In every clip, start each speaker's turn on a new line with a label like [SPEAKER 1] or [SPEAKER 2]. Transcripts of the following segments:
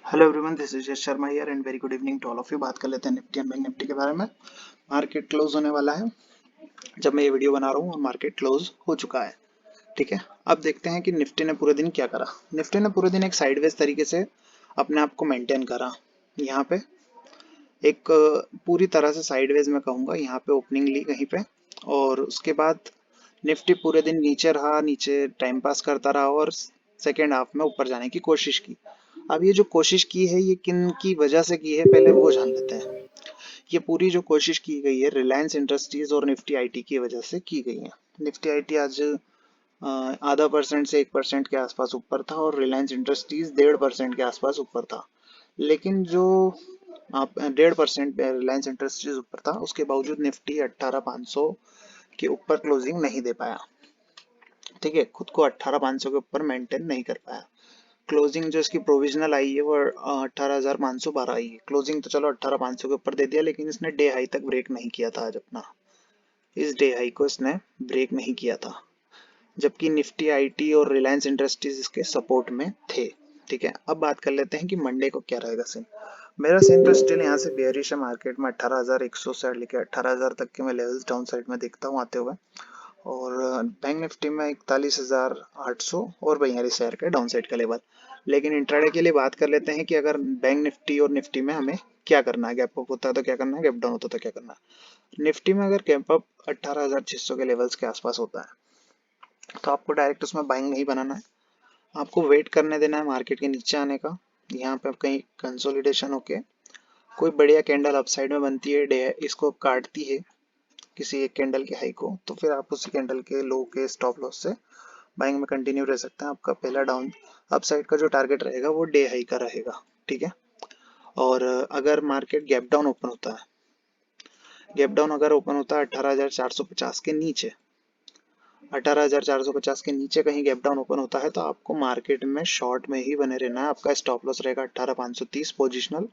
[SPEAKER 1] Hello everyone, this is Yash Sharma here and very good evening to all of you. बात कर लेते हैं Nifty and bank Nifty के बारे में। मार्केट क्लोज होने वाला है जब मैं ये वीडियो बना रहा हूँ और मार्केट क्लोज हो चुका है। ठीक है, अब देखते हैं कि निफ्टी ने पूरे दिन क्या करा। निफ्टी ने पूरे दिन एक साइडवेज तरीके से अपने आप को मेंटेन करा। यहाँ पे एक पूरी तरह से साइडवेज मैं कहूँगा, यहाँ पे ओपनिंग ली कहीं पे, और उसके बाद निफ्टी पूरे दिन नीचे रहा, नीचे टाइम पास करता रहा और सेकेंड हाफ में ऊपर जाने की कोशिश की। अब ये जो कोशिश की है ये किन की वजह से की है, पहले वो जान लेते हैं। ये पूरी जो कोशिश की गई है रिलायंस इंडस्ट्रीज और निफ्टी आईटी की वजह से की गई है। निफ्टी आईटी आज आधा परसेंट से 1% के आसपास ऊपर था और रिलायंस इंडस्ट्रीज 1.5% के आसपास ऊपर था। लेकिन जो आप 1.5% रिलायंस इंडस्ट्रीज ऊपर था, उसके बावजूद निफ्टी 18,500 के ऊपर क्लोजिंग नहीं दे पाया। ठीक है, खुद को 18,500 के ऊपर मेंटेन नहीं कर पाया। क्लोजिंग जो इसकी प्रोविजनल आई है वो 18,512 आई है। क्लोजिंग तो चलो 18,500 के ऊपर दे दिया, लेकिन इसने डे हाई तक ब्रेक नहीं किया था आज अपना। इस डे हाई को इसने ब्रेक नहीं किया था, जबकि निफ्टी आईटी और रिलायंस इंडस्ट्रीज इसके सपोर्ट में थे। ठीक है, अब बात कर लेते हैं कि मंडे को क्या रहेगा सीन। मेरा सीन तो स्टिल यहाँ से बेयरिश है मार्केट में। 18,100 से लेकर 18,000 तक के मैं लेवल्स डाउन साइड में देखता हूँ आते हुए, और बैंक निफ्टी में 41,800 और 42,000 का डाउन साइड का लेवल। लेकिन इंट्राडे के लिए बात कर लेते हैं कि अगर बैंक निफ्टी और निफ्टी में हमें क्या करना है, गैप अप होता है तो क्या करना है, गैप डाउन होता है तो क्या करना है। निफ्टी में अगर गैप अप 18,600 के लेवल्स के आसपास होता है तो आपको डायरेक्ट उसमें बाइंग नहीं बनाना है। आपको वेट करने देना है मार्केट के नीचे आने का। यहाँ पे कहीं कंसोलिडेशन होके कोई बढ़िया कैंडल अपसाइड में बनती है, इसको काटती है किसी एक कैंडल के हाई को, तो फिर आप उसी कैंडल के लो के स्टॉप लॉस से बाइंग में कंटिन्यू रह सकते हैं। आपका पहला डाउन अपसाइड का जो टारगेट रहेगा वो डे हाई का रहेगा। ठीक है, और अगर मार्केट गैप डाउन ओपन होता है, गैप डाउन अगर ओपन होता है 18,450 के नीचे, 18,450 के नीचे कहीं गैप डाउन ओपन होता है तो आपको मार्केट में शॉर्ट में ही बने रहना है। आपका स्टॉप लॉस रहेगा 18,530 पोजिशनल।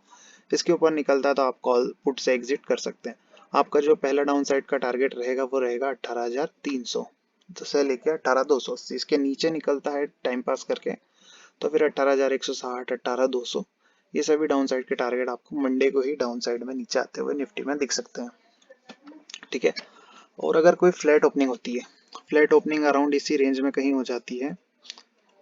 [SPEAKER 1] इसके ऊपर निकलता है तो आप कॉल पुट से एग्जिट कर सकते हैं। आपका जो पहला डाउन साइड का टारगेट रहेगा वो रहेगा 18,300 से लेकर 18,280। इसके नीचे निकलता है टाइम पास करके तो फिर 18,160, 18,200, ये सभी डाउन साइड के टारगेट आपको मंडे को ही डाउन साइड में नीचे आते हुए निफ्टी में दिख सकते हैं। ठीक है, और अगर कोई फ्लैट ओपनिंग होती है, फ्लैट ओपनिंग अराउंड इसी रेंज में कहीं हो जाती है,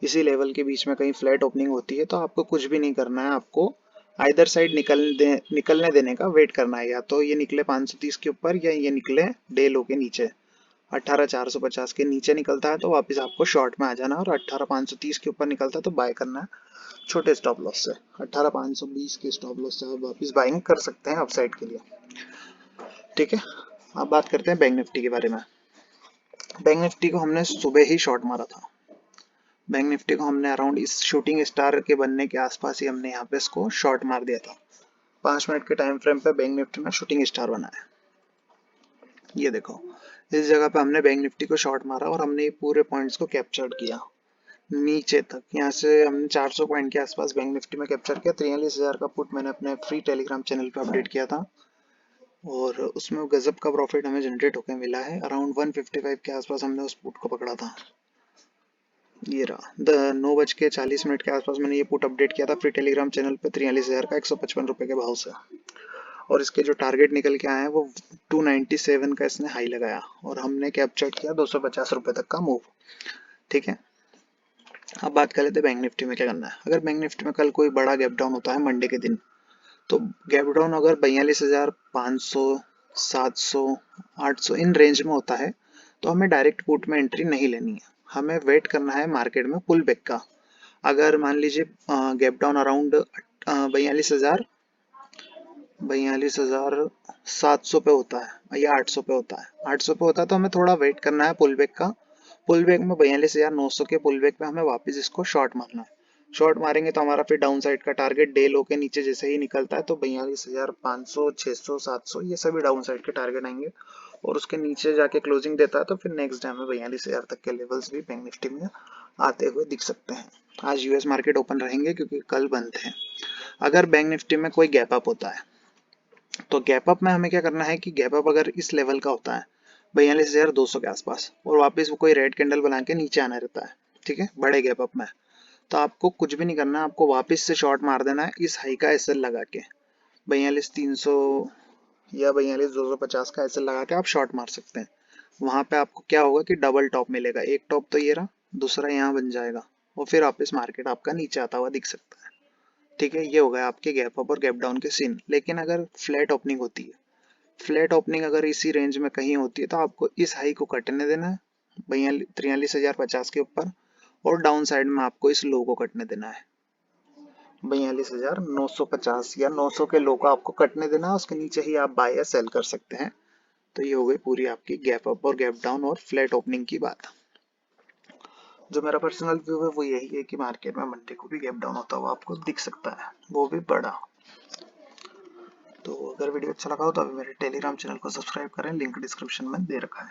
[SPEAKER 1] इसी लेवल के बीच में कहीं फ्लैट ओपनिंग होती है, तो आपको कुछ भी नहीं करना है। आपको आइदर साइड निकलने देने का वेट करना है। या तो ये निकले 530 के ऊपर या ये निकले डे लो के नीचे। 18,450 के नीचे निकलता है तो वापस आपको शॉर्ट में आ जाना, और 18,530 के ऊपर निकलता है तो बाय करना है छोटे स्टॉप लॉस से। 18,520 के स्टॉप लॉस से आप वापस बाइंग कर सकते हैं अपसाइड के लिए। ठीक है, अब बात करते हैं बैंक निफ्टी के बारे में। बैंक निफ्टी को हमने सुबह ही शॉर्ट मारा था। बैंक निफ्टी को हमने अराउंड इस शूटिंग स्टार के बनने के आसपास ही हमने यहाँ पे इसको शॉर्ट मार दिया था। 5 मिनट के टाइम फ्रेम पे बैंक निफ्टी में शूटिंग स्टार बना है। ये देखो, इस जगह पे हमने बैंक निफ्टी को शॉर्ट मारा और हमने ये पूरे पॉइंट्स को कैप्चर किया नीचे तक। यहाँ से हमने 400 पॉइंट के आसपास बैंक निफ्टी में कैप्चर किया। 43,000 का पुट मैंने अपने फ्री टेलीग्राम चैनल पे अपडेट किया था, और उसमें गजब का प्रॉफिट हमें जनरेट होकर मिला है। अराउंड 155 के आसपास हमने उस पुट को पकड़ा था। ये रहा 9:40 के आसपास मैंने ये पुट अपडेट किया था फ्री टेलीग्राम चैनल पे 43,000 का 155 रुपए के भाव से। और इसके जो टारगेट निकल के आए हैं वो 297 का इसने हाई लगाया, और हमने कैप्चर किया 250 रुपए तक का मूव। ठीक है, अब बात कर लेते हैं बैंक निफ्टी में क्या करना है। अगर बैंक निफ्टी में कल कोई बड़ा गैप डाउन होता है मंडे के दिन, तो गैप डाउन अगर 42,500, 700, 800 इन रेंज में होता है तो हमें डायरेक्ट पुट में एंट्री नहीं लेनी है। हमें वेट करना है मार्केट में पुल बैक का। अगर मान लीजिए गैप डाउन अराउंड 42,000, 42,700 पे होता है या 800 पे होता है, 800 पे होता है तो हमें थोड़ा वेट करना है पुल बैक का। पुल बैक में 42,900 के पुल बैक में हमें वापस इसको शॉर्ट मारना है। शॉर्ट मारेंगे तो हमारा फिर डाउन साइड का टारगेट डे लो के नीचे जैसे ही निकलता है तो 42,500, 600, 700 ये सभी डाउन साइड के टारगेट आएंगे, और उसके नीचे जाके क्लोजिंग देता है तो फिर नेक्स्ट डे हमें 42,000 तक के लेवल्स भी बैंक निफ्टी में आते हुए दिख सकते हैं। आज यूएस मार्केट ओपन रहेंगे क्योंकि कल बंद है। अगर बैंक निफ्टी में कोई गैप अप होता है तो गैप अप में हमें क्या करना है कि गैप अप अगर इस लेवल का होता है 42,200 के आसपास, और वापस वो कोई रेड कैंडल बना के नीचे आना रहता है, ठीक है, बड़े गैप अप में, तो आपको कुछ भी नहीं करना है, आपको वापस से शॉर्ट मार देना है इस हाई का एसएल लगा के, 42,300 या 42,250 का एसएल लगा के आप शॉर्ट मार सकते हैं। वहां पे आपको क्या होगा कि डबल टॉप मिलेगा, एक टॉप तो ये रहा, दूसरा यहाँ बन जाएगा, और फिर वापस मार्केट आपका नीचे आता हुआ दिख सकता है। ठीक है, ये हो गया आपके गैप अप और गैप डाउन के सीन। लेकिन अगर फ्लैट ओपनिंग होती है, फ्लैट ओपनिंग अगर इसी रेंज में कहीं होती है, तो आपको इस हाई को कटने देना है 43,050 के ऊपर, और डाउन साइड में आपको इस लो को कटने देना है 42,950 या 900 के लो को आपको कटने देना है। उसके नीचे ही आप बाय या सेल कर सकते हैं। तो ये हो गई पूरी आपकी गैप अप और गैप डाउन और फ्लैट ओपनिंग की बात। जो मेरा पर्सनल व्यू है वो यही है कि मार्केट में मंडे को भी गैप डाउन होता हुआ आपको दिख सकता है, वो भी बड़ा। तो अगर वीडियो अच्छा लगा हो तो अभी मेरे टेलीग्राम चैनल को सब्सक्राइब करें, लिंक डिस्क्रिप्शन में दे रखा है।